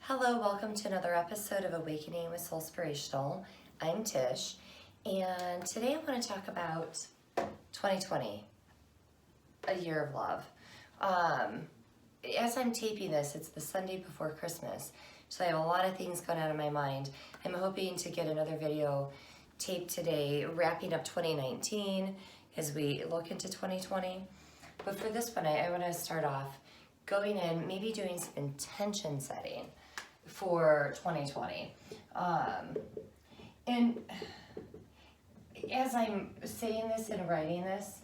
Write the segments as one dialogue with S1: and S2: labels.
S1: Hello, welcome to another episode of Awakening with Soulspirational. I'm Tish, and today I want to talk about 2020, a year of love. As I'm taping this, it's the Sunday before Christmas, so I have a lot of things going on in my mind. I'm hoping to get another video taped today, wrapping up 2019 as we look into 2020. But for this one, I want to start off going in, maybe doing some intention setting for 2020. And as I'm saying this and writing this,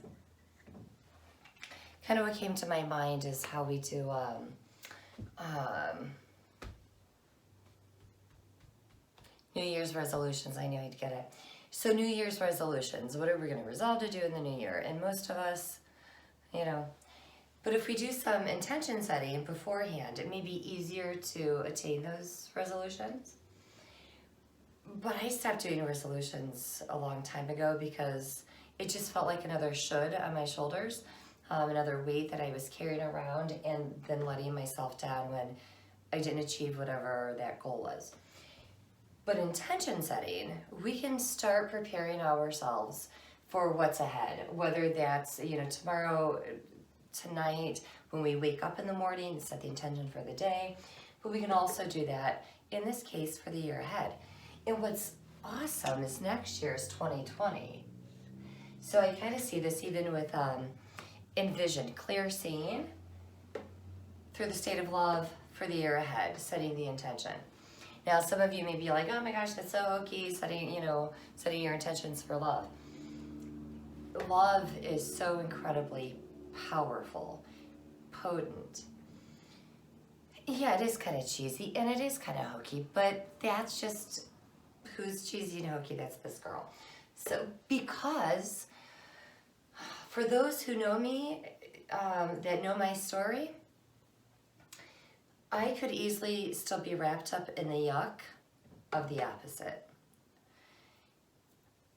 S1: kind of what came to my mind is how we do New Year's resolutions. I knew I'd get it. So New Year's resolutions, what are we going to resolve to do in the new year? And most of us, but if we do some intention setting beforehand, it may be easier to attain those resolutions. But I stopped doing resolutions a long time ago because it just felt like another should on my shoulders, another weight that I was carrying around and then letting myself down when I didn't achieve whatever that goal was. But intention setting, we can start preparing ourselves for what's ahead, whether that's, tomorrow, tonight, when we wake up in the morning, set the intention for the day, but we can also do that, in this case, for the year ahead. And what's awesome is next year is 2020. So I kind of see this even with envision, clear seeing through the state of love for the year ahead, setting the intention. Now, some of you may be like, oh my gosh, that's so hokey, setting your intentions for love. Love is so incredibly powerful, potent. Yeah, it is kind of cheesy and it is kind of hokey, but that's just who's cheesy and hokey. That's this girl. So because for those who know me, that know my story, I could easily still be wrapped up in the yuck of the opposite.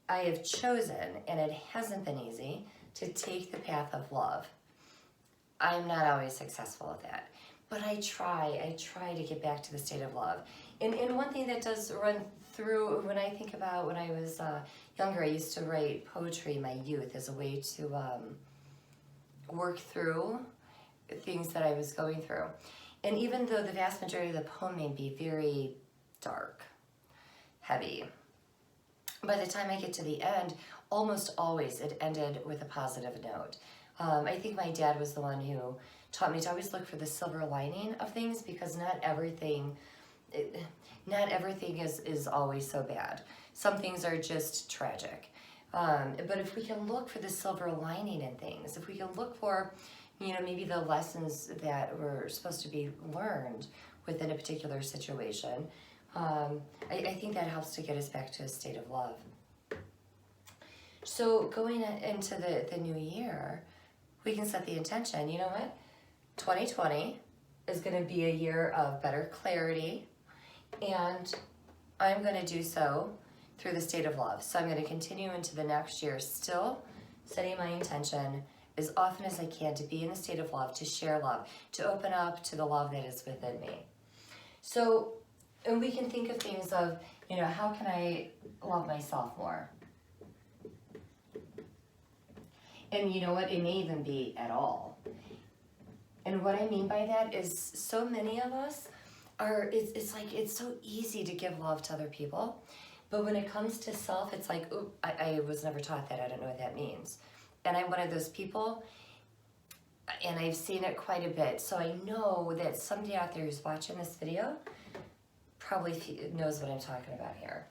S1: I have chosen, and it hasn't been easy, to take the path of love. I'm not always successful at that, but I try to get back to the state of love. And one thing that does run through when I think about when I was younger, I used to write poetry in my youth as a way to work through things that I was going through. And even though the vast majority of the poem may be very dark, heavy, by the time I get to the end, almost always it ended with a positive note. I think my dad was the one who taught me to always look for the silver lining of things, because not everything is always so bad. Some things are just tragic. But if we can look for the silver lining in things, if we can look for, maybe the lessons that were supposed to be learned within a particular situation, I think that helps to get us back to a state of love. So going into the new year, we can set the intention. You know what? 2020 is going to be a year of better clarity, and I'm going to do so through the state of love. So I'm going to continue into the next year still setting my intention as often as I can to be in the state of love, to share love, to open up to the love that is within me. So, and we can think of things of, how can I love myself more? And you know what? It may even be at all. And what I mean by that is so many of us it's so easy to give love to other people. But when it comes to self, it's like, ooh, I was never taught that. I don't know what that means. And I'm one of those people, and I've seen it quite a bit. So I know that somebody out there who's watching this video probably knows what I'm talking about here.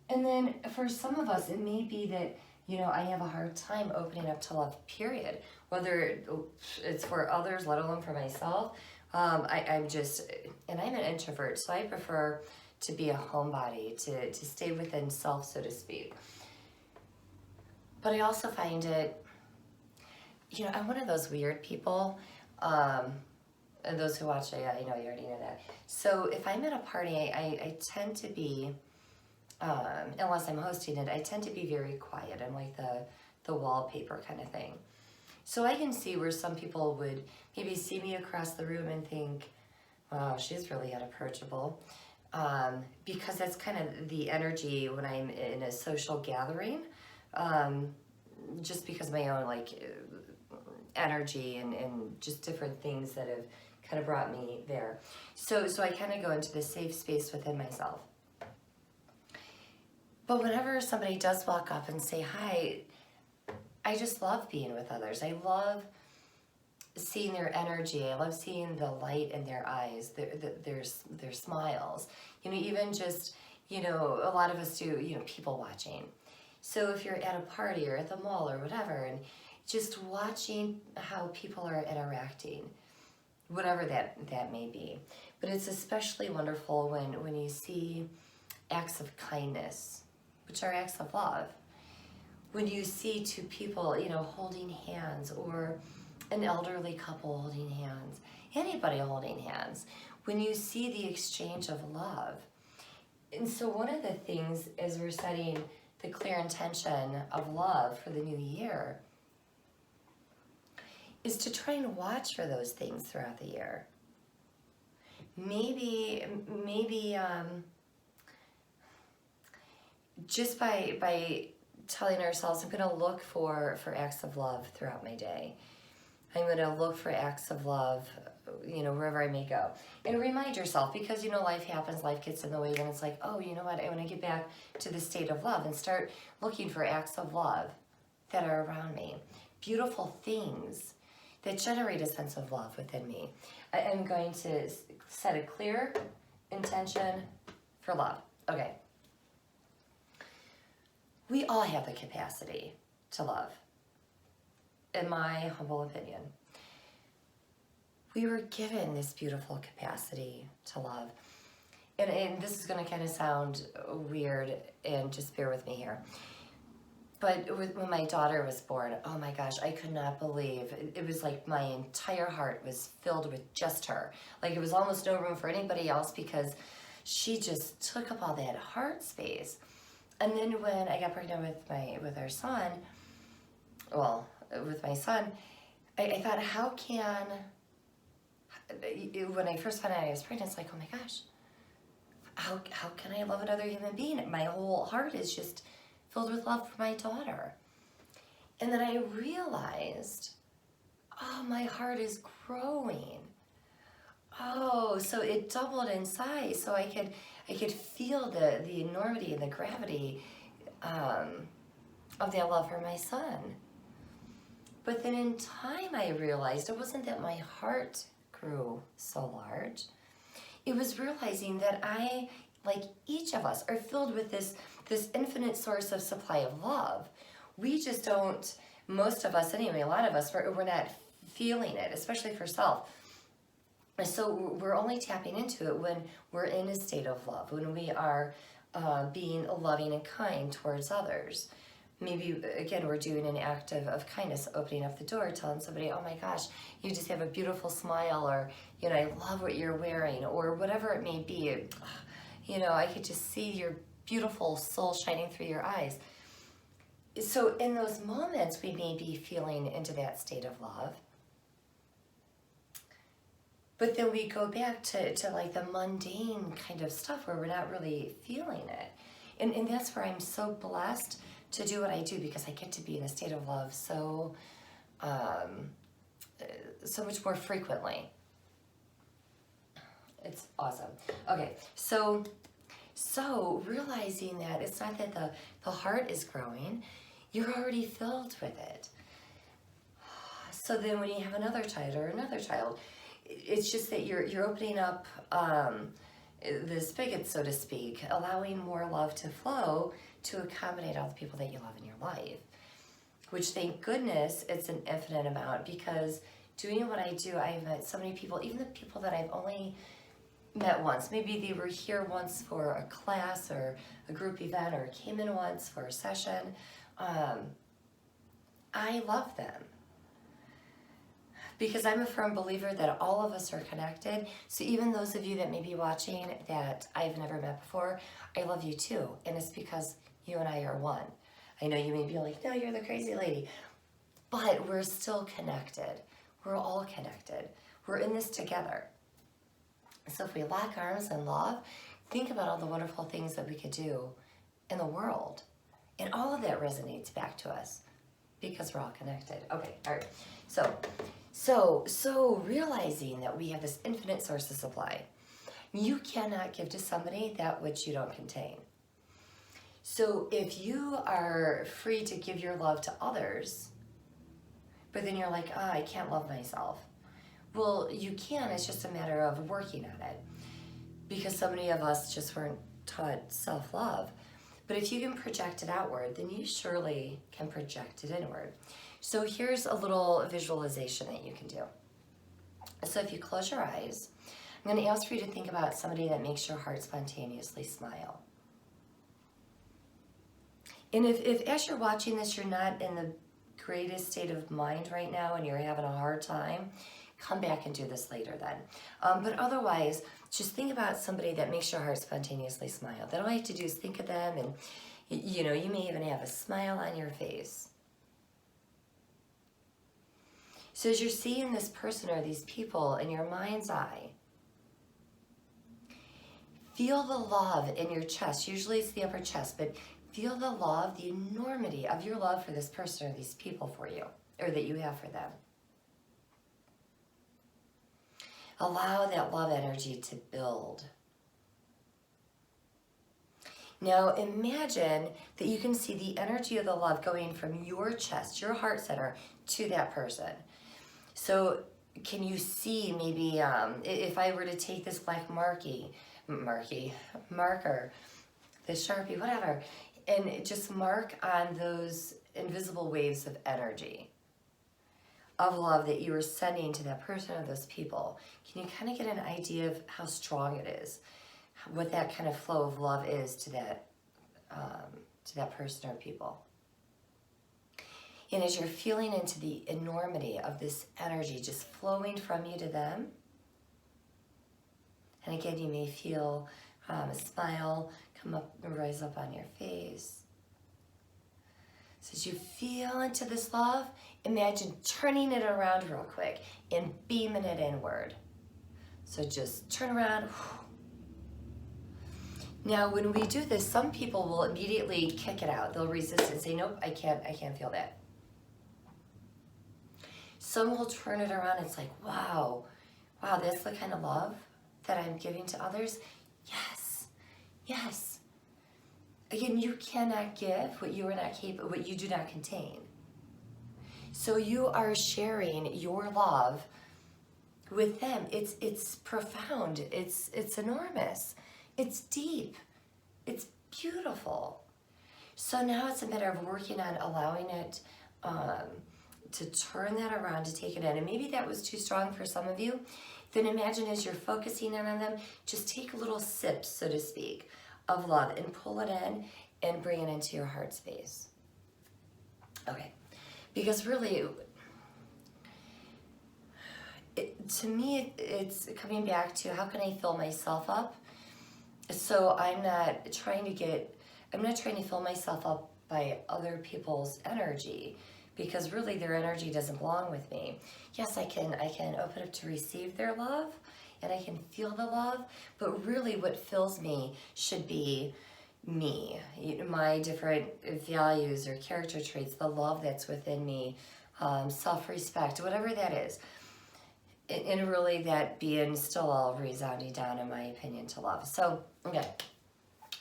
S1: And then for some of us, it may be that, I have a hard time opening up to love, period. Whether it's for others, let alone for myself. I'm an introvert, so I prefer to be a homebody, to stay within self, so to speak. But I also find it, I'm one of those weird people, and those who watch, I know you already know that. So if I'm at a party, I tend to be, unless I'm hosting it, I tend to be very quiet. I'm like the wallpaper kind of thing. So I can see where some people would maybe see me across the room and think, wow, she's really unapproachable. Because that's kind of the energy when I'm in a social gathering. Just because of my own energy and just different things that have kind of brought me there. So I kind of go into this safe space within myself. But whenever somebody does walk up and say hi, I just love being with others. I love seeing their energy. I love seeing the light in their eyes, their smiles. Even just, a lot of us do, people watching. So if you're at a party or at the mall or whatever, and just watching how people are interacting, whatever that may be. But it's especially wonderful when you see acts of kindness, which are acts of love. When you see two people, holding hands, or an elderly couple holding hands, anybody holding hands, when you see the exchange of love. And so one of the things as we're setting the clear intention of love for the new year is to try and watch for those things throughout the year. Maybe just by telling ourselves, I'm going to look for acts of love throughout my day. I'm going to look for acts of love, wherever I may go. And remind yourself, because, life happens, life gets in the way, then it's like, oh, you know what, I want to get back to the state of love and start looking for acts of love that are around me. Beautiful things that generate a sense of love within me. I'm going to set a clear intention for love. Okay. We all have the capacity to love, in my humble opinion. We were given this beautiful capacity to love. And this is going to kind of sound weird, and just bear with me here. But when my daughter was born, oh my gosh, I could not believe. It was like my entire heart was filled with just her. Like it was almost no room for anybody else because she just took up all that heart space. And then when I got pregnant with my son, I thought, when I first found out I was pregnant, it's like, oh my gosh, how can I love another human being? My whole heart is just filled with love for my daughter. And then I realized, oh, my heart is growing. Oh, so it doubled in size, so I could feel the enormity and the gravity of that love for my son. But then in time I realized it wasn't that my heart grew so large. It was realizing that I, like each of us, are filled with this infinite source of supply of love. We just don't, most of us anyway, a lot of us, we're not feeling it, especially for self. So we're only tapping into it when we're in a state of love, when we are being loving and kind towards others. Maybe, again, we're doing an act of kindness, opening up the door, telling somebody, oh my gosh, you just have a beautiful smile, or, I love what you're wearing, or whatever it may be. I could just see your beautiful soul shining through your eyes. So in those moments, we may be feeling into that state of love. But then we go back to like the mundane kind of stuff where we're not really feeling it. And that's where I'm so blessed to do what I do, because I get to be in a state of love so much more frequently. It's awesome. Okay, so realizing that it's not that the heart is growing, you're already filled with it. So then when you have another child, it's just that you're opening up the spigot, so to speak, allowing more love to flow to accommodate all the people that you love in your life. Which, thank goodness, it's an infinite amount, because doing what I do, I've met so many people, even the people that I've only met once. Maybe they were here once for a class or a group event, or came in once for a session. I love them. Because I'm a firm believer that all of us are connected. So even those of you that may be watching that I've never met before, I love you too. And it's because you and I are one. I know you may be like, no, you're the crazy lady. but we're still connected. We're all connected. We're in this together. So if we lock arms in love, think about all the wonderful things that we could do in the world. And all of that resonates back to us because we're all connected. Okay, all right. So realizing that we have this infinite source of supply. You cannot give to somebody that which you don't contain. So if you are free to give your love to others, but then you're like, I can't love myself. Well, you can, it's just a matter of working on it. Because so many of us just weren't taught self-love. But if you can project it outward, then you surely can project it inward. So here's a little visualization that you can do. So if you close your eyes, I'm going to ask for you to think about somebody that makes your heart spontaneously smile. And if as you're watching this, you're not in the greatest state of mind right now and you're having a hard time, come back and do this later then. But otherwise, just think about somebody that makes your heart spontaneously smile. Then all you have to do is think of them, and you know, you may even have a smile on your face. So as you're seeing this person or these people in your mind's eye, feel the love in your chest. Usually it's the upper chest, but feel the love, the enormity of your love for this person or these people for you, or that you have for them. Allow that love energy to build. Now imagine that you can see the energy of the love going from your chest, your heart center, to that person. So can you see maybe, if I were to take this black marker, the Sharpie, whatever, and just mark on those invisible waves of energy, of love that you are sending to that person or those people. Can you kind of get an idea of how strong it is, what that kind of flow of love is to that person or people? And as you're feeling into the enormity of this energy just flowing from you to them, and again, you may feel a smile come up and rise up on your face. So as you feel into this love, imagine turning it around real quick and beaming it inward. So just turn around. Now, when we do this, some people will immediately kick it out. They'll resist and say, nope, I can't feel that. Some will turn it around. It's like, wow, that's the kind of love that I'm giving to others. Yes. Again, you cannot give what you are not capable, what you do not contain. So you are sharing your love with them. It's profound. It's enormous. It's deep. It's beautiful. So now it's a matter of working on allowing it to turn that around, to take it in. And maybe that was too strong for some of you. Then imagine as you're focusing in on them, just take a little sip, so to speak, of love and pull it in and bring it into your heart space. Okay, because really, to me, it's coming back to how can I fill myself up? So I'm not trying to fill myself up by other people's energy, because really their energy doesn't belong with me. Yes, I can open up to receive their love, and I can feel the love, but really what fills me should be me, my different values or character traits, the love that's within me, self-respect, whatever that is. And really that being still all resounding down, in my opinion, to love. So, okay,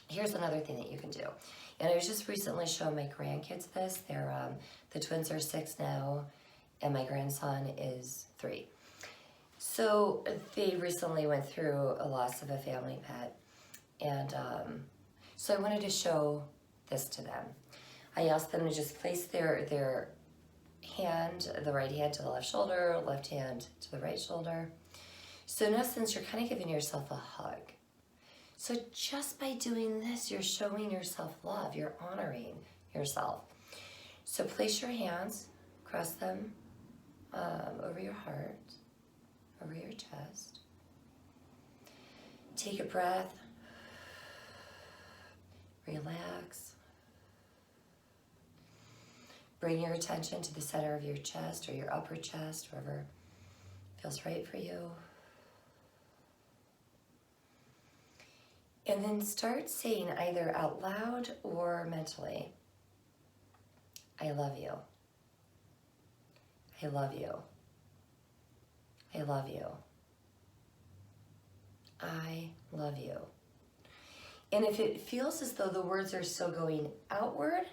S1: here's another thing that you can do. And I was just recently showing my grandkids this. The twins are 6 now, and my grandson is 3. So they recently went through a loss of a family pet, and so I wanted to show this to them. I asked them to just place their hand, the right hand to the left shoulder, left hand to the right shoulder. So in essence, you're kind of giving yourself a hug. So just by doing this, you're showing yourself love, you're honoring yourself. So place your hands, cross them over your heart, over your chest. Take a breath, relax. Bring your attention to the center of your chest or your upper chest, wherever feels right for you. And then start saying either out loud or mentally, I love you. I love you. I love you. I love you. And if it feels as though the words are still going outward,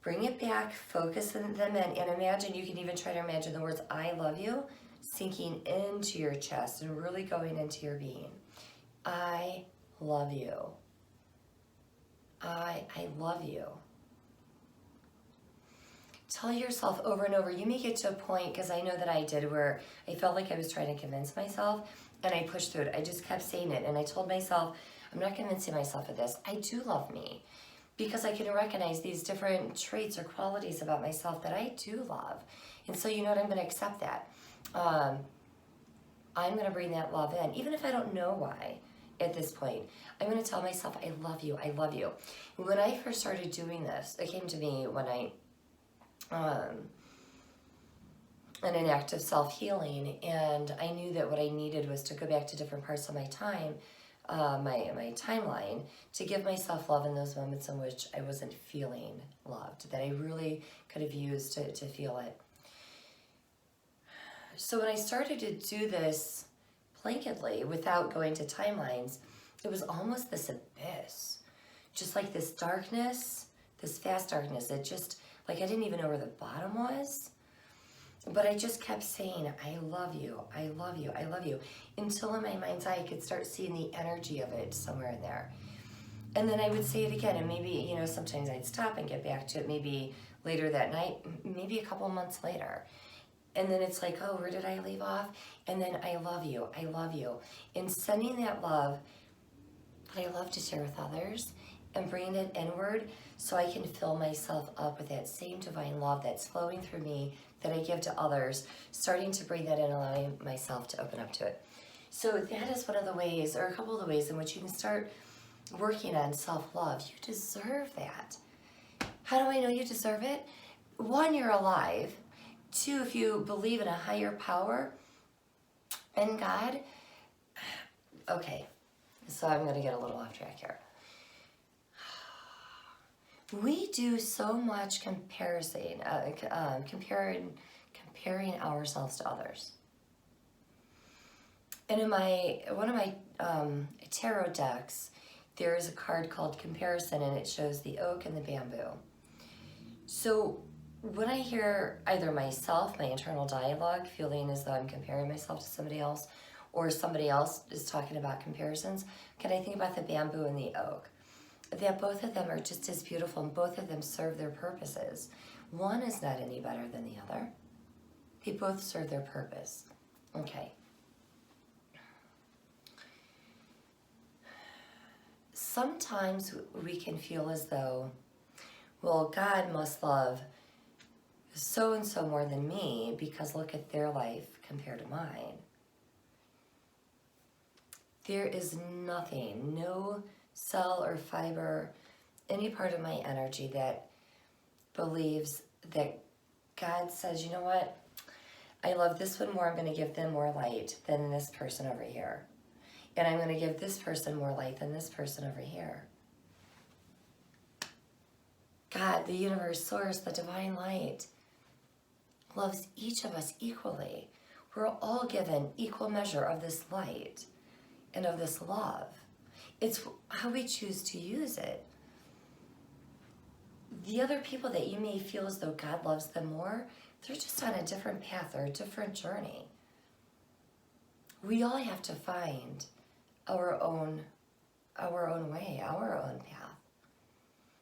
S1: bring it back, focus on them in, and imagine, you can even try to imagine the words I love you sinking into your chest and really going into your being. I love you. I love you. Tell yourself over and over. You may get to a point, because I know that I did, where I felt like I was trying to convince myself, and I pushed through it. I just kept saying it, and I told myself, I'm not convincing myself of this. I do love me, because I can recognize these different traits or qualities about myself that I do love. And so, you know what, I'm going to accept that. I'm going to bring that love in, even if I don't know why at this point. I'm going to tell myself, I love you, I love you. When I first started doing this, it came to me when I, in an act of self-healing, and I knew that what I needed was to go back to different parts of my time, my timeline, to give myself love in those moments in which I wasn't feeling loved, that I really could have used to feel it. So when I started to do this blanketly without going to timelines, it was almost this abyss, just like this darkness, this vast darkness. It just, like, I didn't even know where the bottom was, but I just kept saying, I love you, I love you, I love you, until in my mind's eye I could start seeing the energy of it somewhere in there. And then I would say it again, and maybe, you know, sometimes I'd stop and get back to it, maybe later that night, maybe a couple months later. And then it's like, oh, where did I leave off? And then I love you, I love you. And sending that love that I love to share with others and bringing it inward so I can fill myself up with that same divine love that's flowing through me that I give to others, starting to bring that in, allowing myself to open up to it. So that is one of the ways, or a couple of the ways in which you can start working on self-love. You deserve that. How do I know you deserve it? One, you're alive. Two, if you believe in a higher power and God. Okay, so I'm going to get a little off track here. We do so much comparing ourselves to others. And in one of my tarot decks, there is a card called Comparison, and it shows the oak and the bamboo. So when I hear either myself, my internal dialogue, feeling as though I'm comparing myself to somebody else, or somebody else is talking about comparisons, can I think about the bamboo and the oak? That both of them are just as beautiful, and both of them serve their purposes. One is not any better than the other. They both serve their purpose. Okay. Sometimes we can feel as though, well, God must love so-and-so more than me because look at their life compared to mine. There is nothing, no cell or fiber, any part of my energy that believes that God says, you know what, I love this one more, I'm going to give them more light than this person over here. And I'm going to give this person more light than this person over here. God, the universe, source, the divine light, loves each of us equally. We're all given equal measure of this light and of this love. It's how we choose to use it. The other people that you may feel as though God loves them more, they're just on a different path or a different journey. We all have to find our own way, our own path,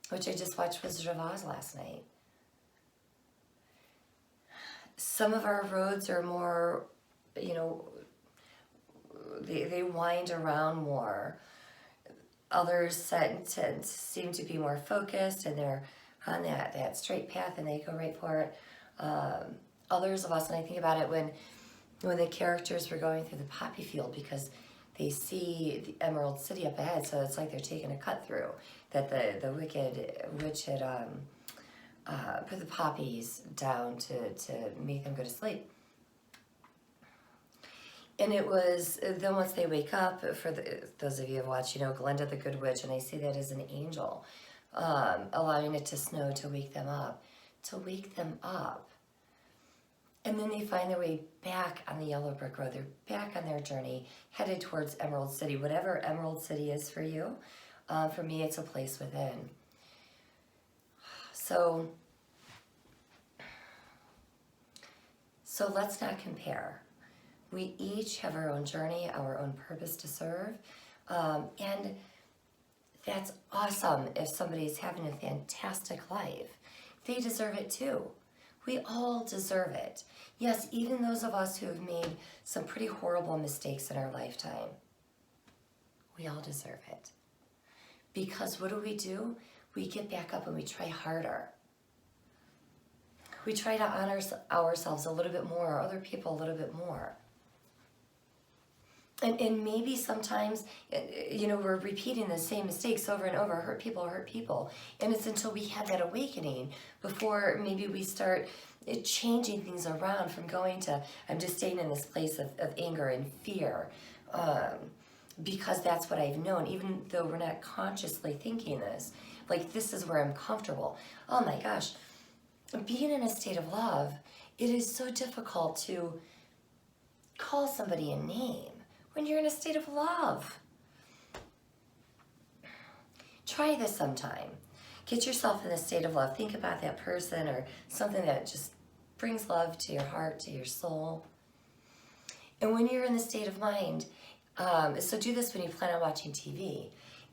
S1: which I just watched Wizard of Oz last night. Some of our roads are more, you know, they wind around more. Others seem to be more focused, and they're on that straight path, and they go right for it. Others of us, and I think about it when the characters were going through the poppy field, because they see the Emerald City up ahead, so it's like they're taking a cut through that the wicked witch had put the poppies down to make them go to sleep. And it was, then once they wake up, for those of you who have watched, Glenda the Good Witch, and I see that as an angel, allowing it to snow to wake them up. And then they find their way back on the yellow brick road. They're back on their journey, headed towards Emerald City. Whatever Emerald City is for you, for me, it's a place within. So let's not compare. We each have our own journey, our own purpose to serve. And that's awesome if somebody's having a fantastic life. They deserve it too. We all deserve it. Yes, even those of us who have made some pretty horrible mistakes in our lifetime, we all deserve it. Because what do? We get back up and we try harder. We try to honor ourselves a little bit more, or other people a little bit more. And maybe sometimes, we're repeating the same mistakes over and over, hurt people. And it's until we have that awakening before maybe we start changing things around from going to, I'm just staying in this place of anger and fear. Because that's what I've known, even though we're not consciously thinking this. Like, this is where I'm comfortable. Oh my gosh, being in a state of love, it is so difficult to call somebody a name when you're in a state of love. Try this sometime. Get yourself in a state of love. Think about that person or something that just brings love to your heart, to your soul. And when you're in the state of mind, so do this when you plan on watching TV,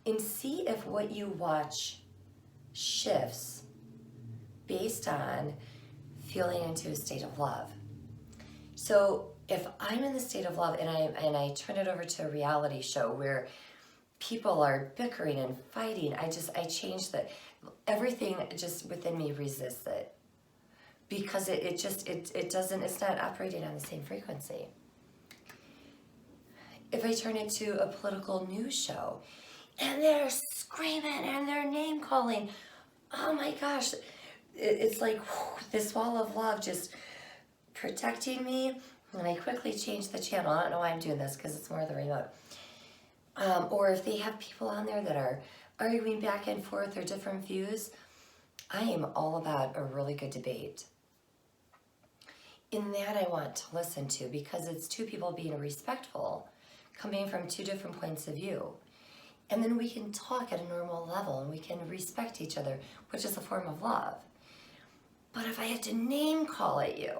S1: and see if what you watch shifts based on feeling into a state of love. So if I'm in the state of love and I turn it over to a reality show where people are bickering and fighting, I change everything just within me resists it. Because it's not operating on the same frequency. If I turn it to a political news show and they're screaming and they're name calling, oh my gosh, it's like this wall of love just protecting me. And I quickly change the channel. I don't know why I'm doing this because it's more of the remote. Or if they have people on there that are arguing back and forth or different views, I am all about a really good debate. In that I want to listen to, because it's two people being respectful, coming from two different points of view. And then we can talk at a normal level and we can respect each other, which is a form of love. But if I have to name call at you,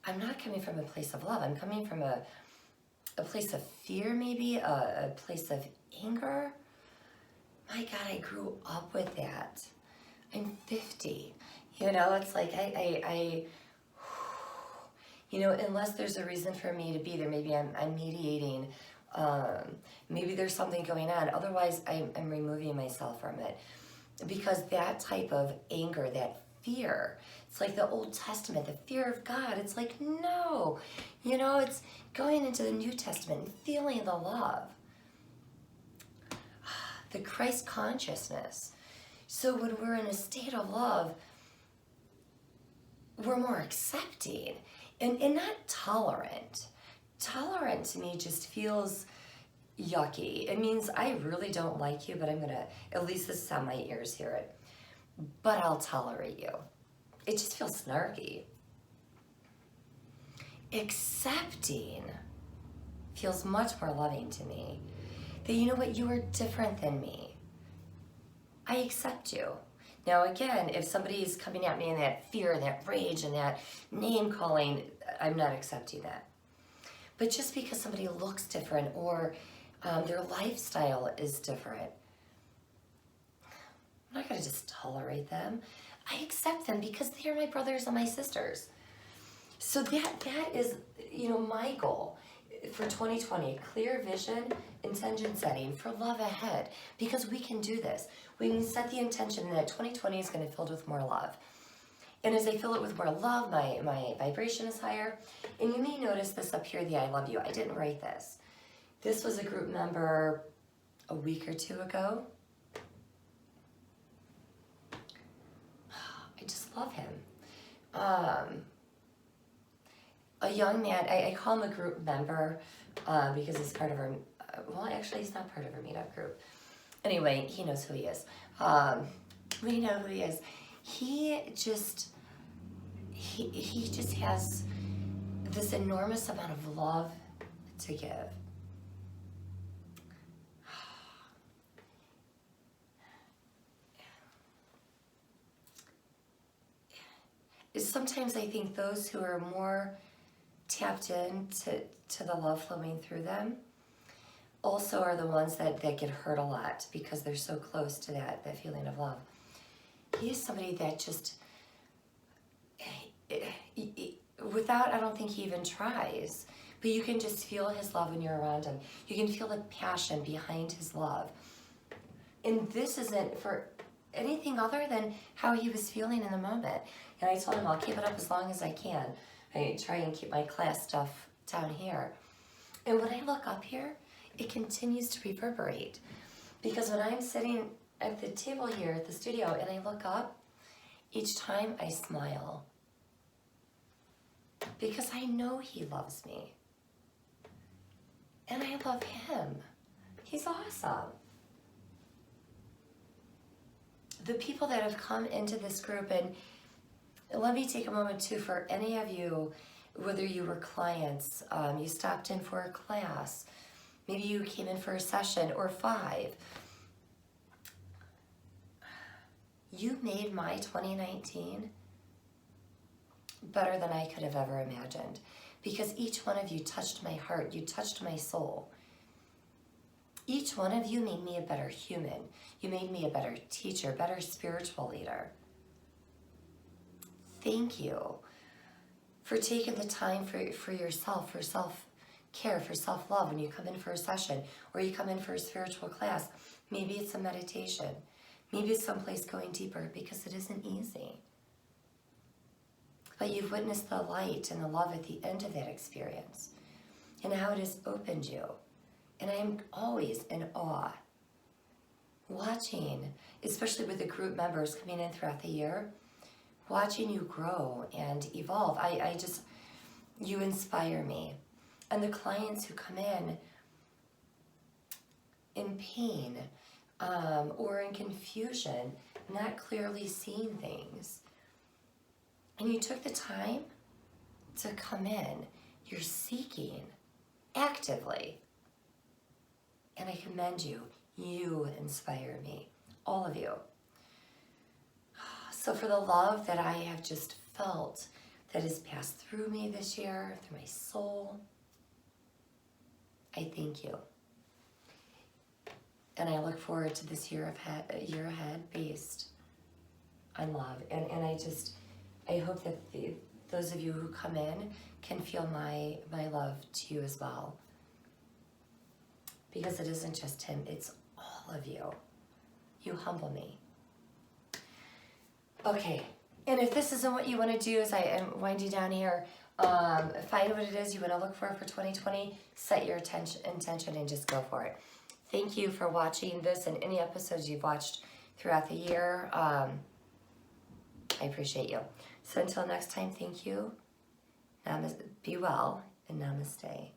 S1: I'm not coming from a place of love. I'm coming from a place of fear, maybe, a place of anger. My God, I grew up with that. I'm 50. It's like unless there's a reason for me to be there, maybe I'm mediating, maybe there's something going on. Otherwise, I'm removing myself from it. Because that type of anger, that fear, it's like the Old Testament, the fear of God. It's like, no, it's going into the New Testament and feeling the love. The Christ consciousness. So when we're in a state of love, we're more accepting and not tolerant. Tolerant to me just feels yucky. It means I really don't like you, but I'm gonna, at least this is how my ears hear it, but I'll tolerate you. It just feels snarky. Accepting feels much more loving to me. That you know what, you are different than me. I accept you. Now again, if somebody's coming at me in that fear and that rage and that name calling, I'm not accepting that. But just because somebody looks different or their lifestyle is different, I'm not gonna just tolerate them. I accept them because they are my brothers and my sisters. So that is, my goal for 2020, clear vision, intention setting for love ahead, because we can do this. We can set the intention that 2020 is going to be filled with more love. And as I fill it with more love, my vibration is higher. And you may notice this up here, the I love you. I didn't write this. This was a group member a week or two ago. love him. A young man, I call him a group member because he's part of our, well, actually he's not part of our meetup group. Anyway, he knows who he is. We know who he is. He just has this enormous amount of love to give. Sometimes I think those who are more tapped into the love flowing through them also are the ones that get hurt a lot because they're so close to that feeling of love. He is somebody that just, without, I don't think he even tries, but you can just feel his love when you're around him. You can feel the passion behind his love. And this isn't for anything other than how he was feeling in the moment. And I told him I'll keep it up as long as I can. I try and keep my class stuff down here. And when I look up here, it continues to reverberate. Because when I'm sitting at the table here at the studio and I look up, each time I smile. Because I know he loves me. And I love him. He's awesome. The people that have come into this group, and let me take a moment too for any of you, whether you were clients, you stopped in for a class, maybe you came in for a session or 5. You made my 2019 better than I could have ever imagined, because each one of you touched my heart, you touched my soul. Each one of you made me a better human. You made me a better teacher, better spiritual leader. Thank you for taking the time for yourself, for self-care, for self-love when you come in for a session or you come in for a spiritual class. Maybe it's a meditation. Maybe it's someplace going deeper, because it isn't easy. But you've witnessed the light and the love at the end of that experience and how it has opened you. And I am always in awe, watching, especially with the group members coming in throughout the year, watching you grow and evolve. You inspire me. And the clients who come in pain or in confusion, not clearly seeing things, and you took the time to come in, you're seeking actively. And I commend you. You inspire me, all of you. So for the love that I have just felt that has passed through me this year, through my soul, I thank you. And I look forward to this year ahead based on love. And I hope that those of you who come in can feel my love to you as well. Because it isn't just him, it's all of you. You humble me. Okay, and if this isn't what you want to do, as I am winding down here, find what it is you want to look for 2020, set your intention and just go for it. Thank you for watching this and any episodes you've watched throughout the year. I appreciate you. So until next time, thank you. Be well and namaste.